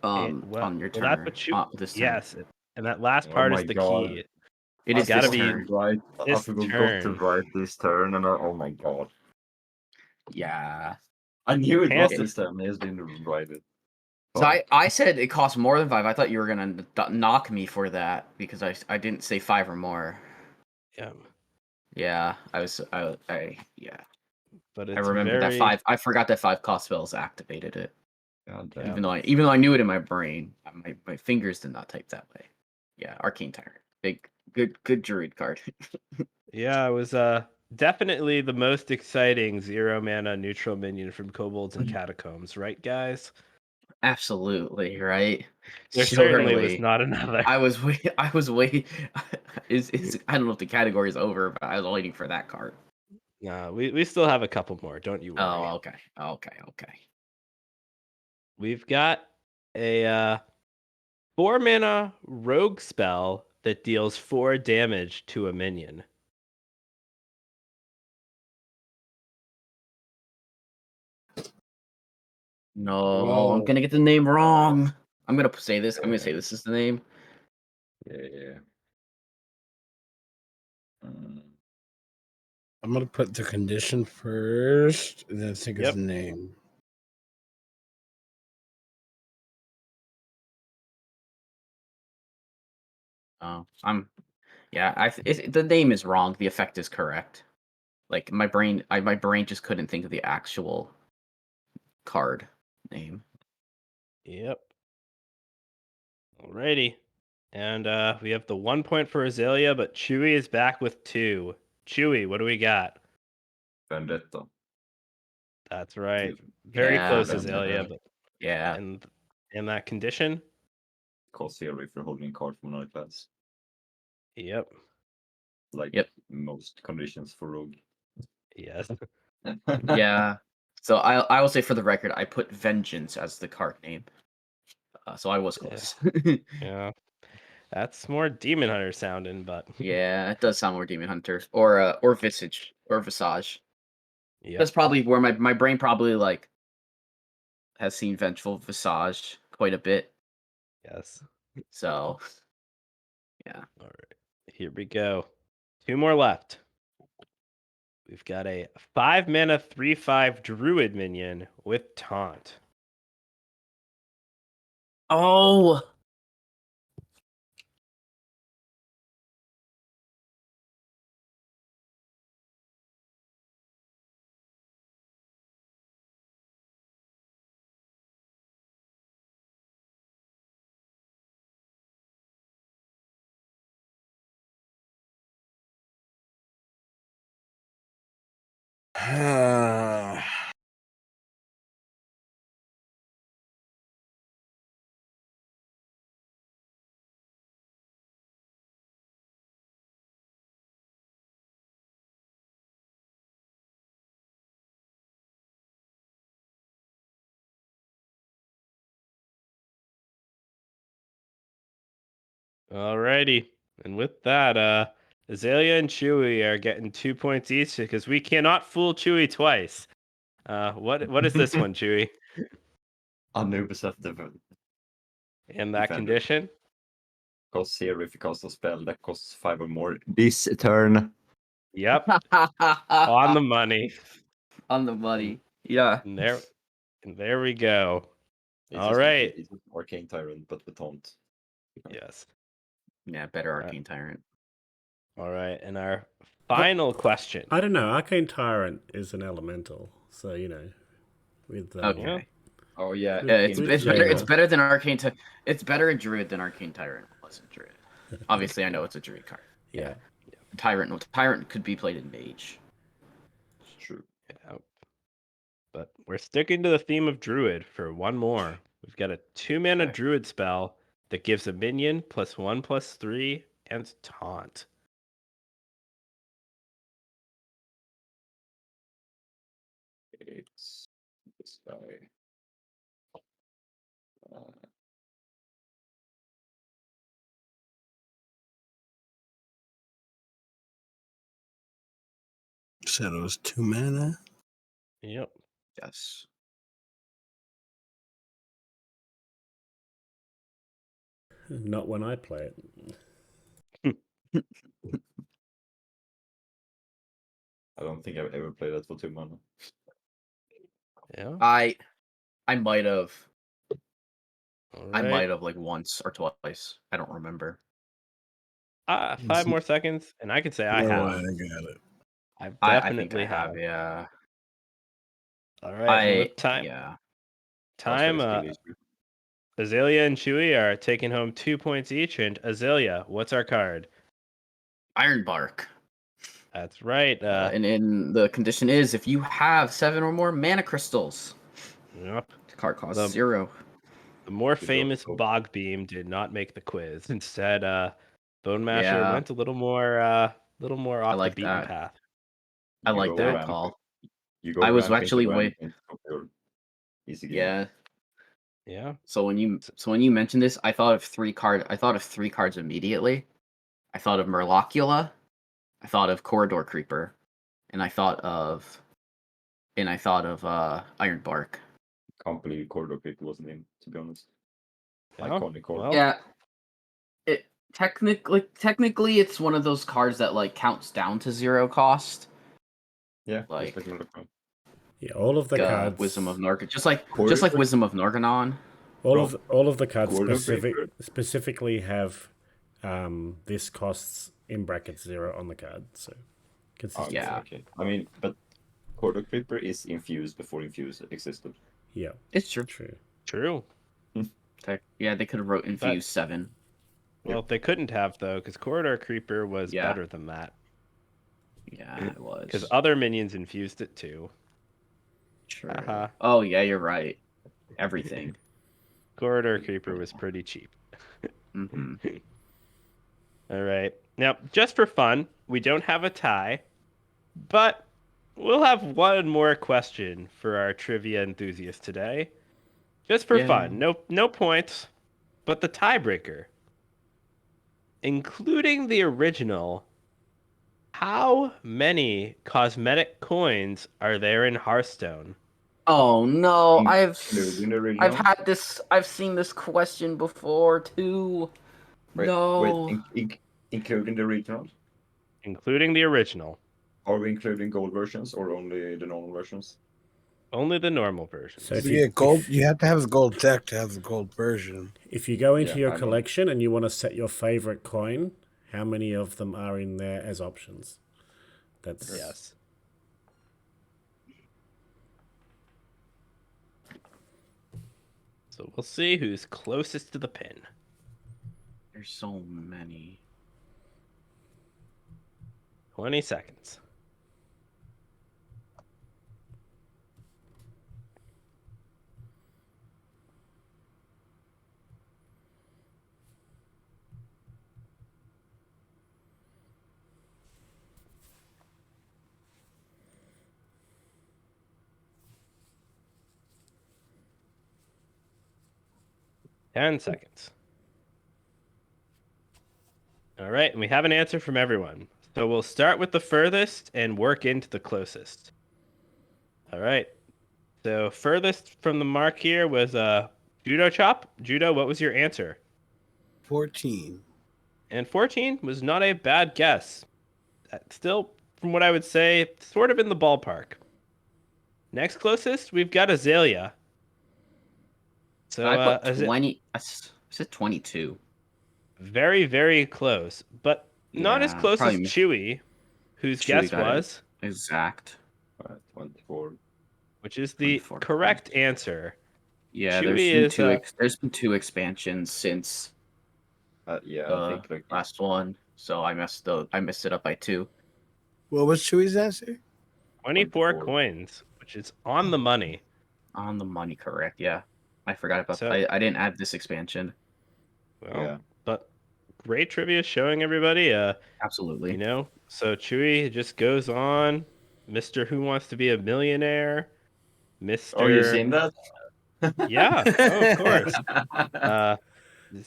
on your turn. That's what you. This turn. Yes, and that last Oh part my is the God. key. It I is gotta this be- turn. Right. I This forgot to turn. write this turn, and oh my God. Yeah. I knew it was Panther. this turn. I just didn't write it. So I said it costs more than 5. I thought you were gonna knock me for that because I didn't say 5 or more. Yeah, Yeah, yeah. but I it's remember that very 5. I forgot that 5 cost spells activated it. God Yeah. damn. Even though I knew it in my brain, my fingers did not type that way. Yeah, Arcane Tyrant. Good druid card. Yeah, it was definitely the most exciting 0 mana neutral minion from Kobolds and Catacombs, right, guys? Absolutely, right? There certainly was Surely. not another. I was waiting. Is I don't know if the category is over, but I was waiting for that card. No, we still have a couple more. Don't you worry. Oh, okay. We've got a 4 mana rogue spell that deals 4 damage to a minion. No, Whoa. I'm gonna get the name wrong. I'm gonna say this. I'm gonna say this is the name. Yeah. Mm. I'm gonna put the condition first, and then think Yep. his name. Oh, the name is wrong. The effect is correct. Like my brain just couldn't think of the actual card name. Yep. Alrighty. And we have the 1 point for Azalea, but Chewy is back with 2. Chewy, what do we got? Vendetta. That's right. Very Yeah, close, Vendetta. Azalea, but Yeah. and in that condition? Cost 0 if you're holding a card from another class. Yep. Like Yep. most conditions for Rogue. Yes. Yeah. So I will say for the record, I put Vengeance as the card name. So I was close. Yeah. That's more Demon Hunter sounding, but Yeah, it does sound more Demon Hunter or Visage or Visage. yep. That's probably where my brain probably like has seen Vengeful Visage quite a bit. Yes. So yeah. All right. Here we go. 2 more left. We've got a 5 mana 3/5 druid minion with taunt. Oh. Alrighty. And with that, Azalea and Chewy are getting 2 points each because we cannot fool Chewy twice. What is this one, Chewy? Anubis Defender. In that Defender. condition? Cost 0 if you cast a spell that costs 5 or more. This turn. Yep. On the money. On the money. Yeah. And there we go. It's All just right. It's an Arcane Tyrant, but with taunt. Yes. Yeah, better Right. Arcane Tyrant. All right. And our final question. I don't know. Arcane Tyrant is an elemental, so with Okay. Yeah. Oh yeah, It's Druid better. Slayer. It's better than Arcane. It's better in Druid than Arcane Tyrant was in Druid. Obviously, I know it's a Druid card. Yeah. Tyrant could be played in Mage. it's true. Yeah. But we're sticking to the theme of Druid for one more. We've got a 2-mana Okay. Druid spell that gives a minion +1/+3 and taunt. It's this guy. Said it was 2 mana. Yep. Yes. Not when I play it. I don't think I've ever played that for 2 mana. Yeah. I might have. All I right. might have like once or twice. I don't remember. 5 more seconds, and I can say I No have. way, I got it. I've I think definitely I have. Yeah. All right. And with time, Yeah. time. Skill issue. Azalea and Chewy are taking home 2 points each, and Azalea, what's our card? Iron Bark. That's right. And in the condition is if you have 7 or more mana crystals. Yep. The card costs The- 0. The more Good famous job. Bog Beam did not make the quiz. Instead, Bone Masher Yeah. went a little more off like the beaten that. path. I You like go that ramp- call. You go I was ramp actually into wait. ramp into your easy game. Yeah. Yeah. So when you mentioned this, I thought of 3 cards immediately. I thought of Murlocula, I thought of Corridor Creeper, and I thought of Iron Bark. Can't believe Corridor Creeper wasn't in, to be honest. Yeah. Iconic card. Well, Yeah. It technically it's one of those cards that like counts down to 0 cost. Yeah, Like- just like Murloc. Yeah, all of the cards. Wisdom of Nargon. Just like Corridor- Wisdom of Narganon. all of the cards Corridor Creeper. specifically have this costs in brackets 0 on the card. So consistency. Yeah. Okay. I mean, but Corridor Creeper is infused before infuse existed. Yeah, It's true. true. true. Yeah, they could have wrote Infuse 7. Well, they couldn't have though, because Corridor Creeper was Yeah. better than that. Yeah, it was. Because other minions infused it too. True. Haha. Oh yeah, you're right. Everything. Corridor Creeper was pretty cheap. hmm All right. Now, just for fun, we don't have a tie, but we'll have one more question for our trivia enthusiast today. Just for Yeah. fun. No points, but the tiebreaker. Including the original, how many cosmetic coins are there in Hearthstone? Oh no, Including the original. I've seen this question before too. No. Including the original? Including the original. Are we including gold versions or only the normal versions? Only the normal version. So If you get gold, you have to have the gold deck to have the gold version. if you go into Yeah, your I know. collection and you want to set your favorite coin, how many of them are in there as options? That's Yes. So we'll see who's closest to the pin. There's so many. 20 seconds. Ten seconds. All right, and we have an answer from everyone. So we'll start with the furthest and work into the closest. All right. So furthest from the mark here was Judo Chop. Judo, what was your answer? 14. And 14 was not a bad guess. Still, from what I would say, sort of in the ballpark. Next closest, we've got Azalea. So I put 20. I said 22. very, very close, but not as Yeah, close as probably Chewy, whose Chewy guess got it. was, Exact. 24. which is the 24 correct answer. Yeah, Chewie is there's been 2 expansions since Yeah, I the think like last one, so I messed it up by 2. What was Chewie's answer? 24 24. coins, which is on the money. On the money, correct? Yeah, I forgot about. So- I didn't add this expansion. Well, Yeah. but great trivia showing everybody. Absolutely. So Chewie just goes on, Mr. Who Wants to Be a Millionaire, Mr. Oh, you seen that? Yeah, oh, of course.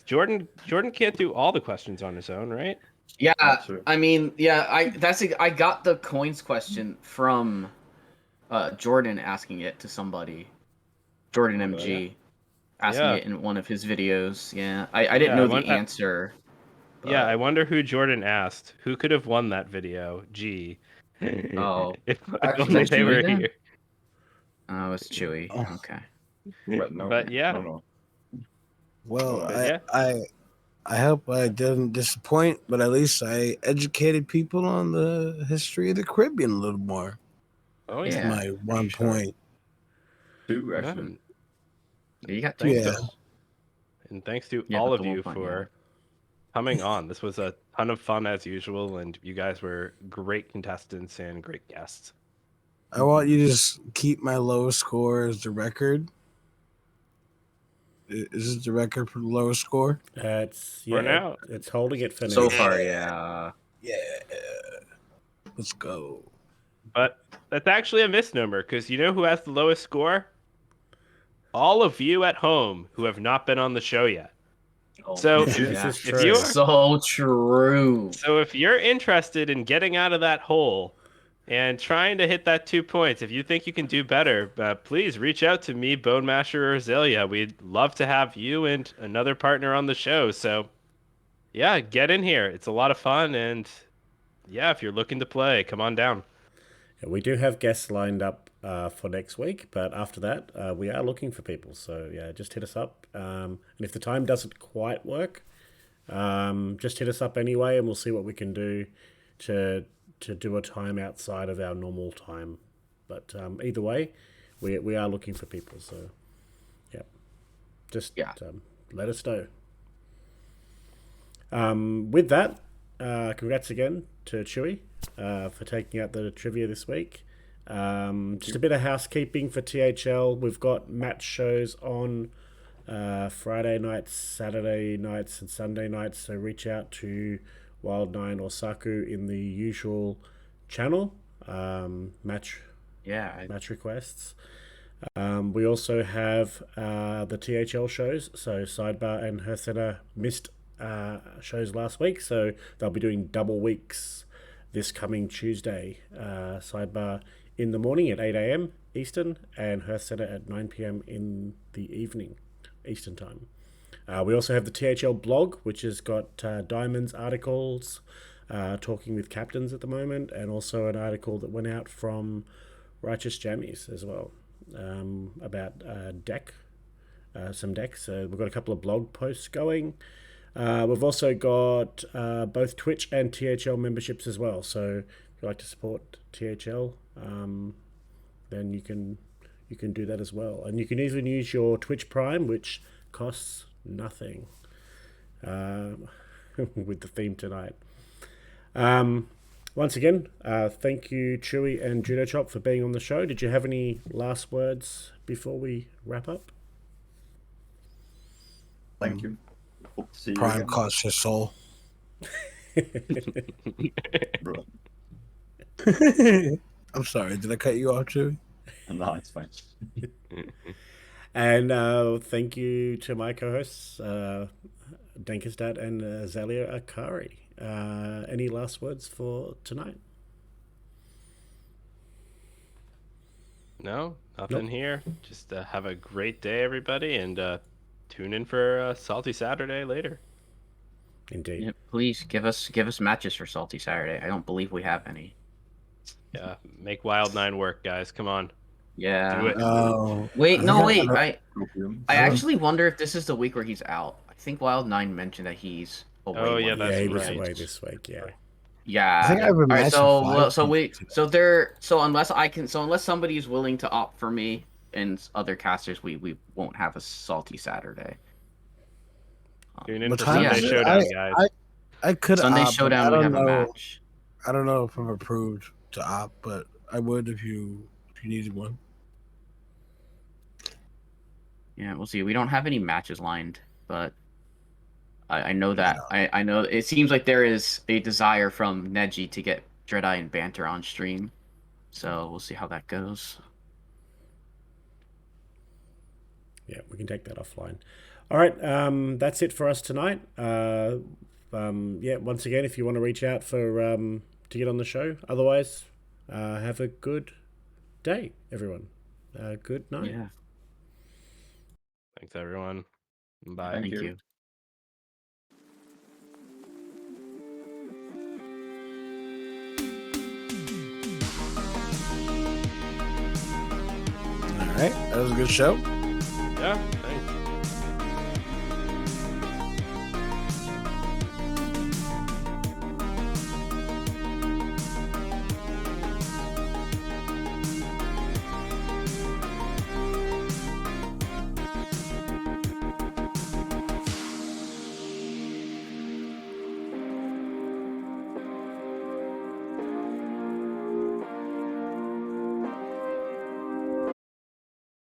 Jordan can't do all the questions on his own, right? Yeah, That's true. I mean, yeah, I got the coins question from Jordan asking it to somebody. Jordan Oh, MG asking Yeah. it in one of his videos. Yeah, I didn't Yeah, know I the want- answer. Yeah, I but- wonder who Jordan asked. Who could have won that video? Gee. Oh, if actually, only they were Chewie then? here. Oh, it's Chewy. Oh. Okay. But no, But yeah. no. Well, But yeah. I hope I didn't disappoint, but at least I educated people on the history of the Caribbean a little more. Oh That's Yeah. my one Sure. point. 2 actually. You got 2. Thanks Yeah. And thanks to Yeah, all but of the you 1 point, for coming on. This was a ton of fun as usual, and you guys were great contestants and great guests. I want you to just keep my lowest score as the record. Is it the record for the lowest score? It's For now. it's holding it for So now. far, yeah. Yeah. Let's go. But that's actually a misnomer, because you know who has the lowest score? All of you at home who have not been on the show yet. Oh, So This yeah. is if true. you So true. So if you're interested in getting out of that hole and trying to hit that 2 points, if you think you can do better, please reach out to me, Bone Masher or Azalea. We'd love to have you and another partner on the show. So yeah, get in here. It's a lot of fun. And yeah, if you're looking to play, come on down. Yeah, we do have guests lined up for next week, but after that, we are looking for people. So yeah, just hit us up. And if the time doesn't quite work, just hit us up anyway, and we'll see what we can do to do a time outside of our normal time. But either way, we are looking for people. So yeah, just let us know. With that, congrats again to Chewy for taking out the trivia this week. Just a bit of housekeeping for THL. We've got match shows on Friday nights, Saturday nights, and Sunday nights. So reach out to Wild9 or Saku in the usual channel. Match requests. We also have the THL shows. So Sidebar and Her Center missed shows last week, so they'll be doing double weeks this coming Tuesday. Sidebar in the morning at 8 a.m. Eastern, and Her Center at 9 p.m. in the evening Eastern time. We also have the THL blog, which has got Diamonds articles, talking with captains at the moment, and also an article that went out from Righteous Jammies as well, about some decks. So we've got a couple of blog posts going. We've also got both Twitch and THL memberships as well. So if you like to support THL, then you can do that as well. And you can even use your Twitch Prime, which costs nothing, with the theme tonight. Once again, thank you, Chewy and Judo Chop, for being on the show. Did you have any last words before we wrap up? Thank you. Hope to see you Prime again. costs your soul. Bro. I'm sorry, did I cut you off, Chewy? No, it's fine. And thank you to my co-hosts, Dankestad and Zalia Akari. Any last words for tonight? No, nothing Nope. here. Just have a great day, everybody, and tune in for Salty Saturday later. Indeed. Yeah, please give us matches for Salty Saturday. I don't believe we have any. Yeah, make Wild9 work, guys. Come on. Yeah. Do it. Wait, I no, think wait. I- I actually wonder if this is the week where he's out. I think Wild9 mentioned that he's away. Oh, yeah, one that's Yeah, he week. was right. away this week. Yeah. Yeah. I think I have a All right, match so of well, five so people wait, today. so unless somebody is willing to opt for me, and other casters, we won't have a salty Saturday. Tune in What for time Sunday is it? Showdown, guys. I could Sunday opt, but Showdown, I we don't have a know. match. I don't know if I'm approved to opt, but I would if you needed one. Yeah, we'll see. We don't have any matches lined, but I know that I know it seems like there is a desire from Neji to get Dreadeye and Banter on stream. So we'll see how that goes. Yeah, we can take that offline. All right, that's it for us tonight. Yeah, once again, if you want to reach out for to get on the show, otherwise, have a good day, everyone. Good night. Yeah. Thanks, everyone. Bye. Thank you. you. All right, that was a good show. Yeah.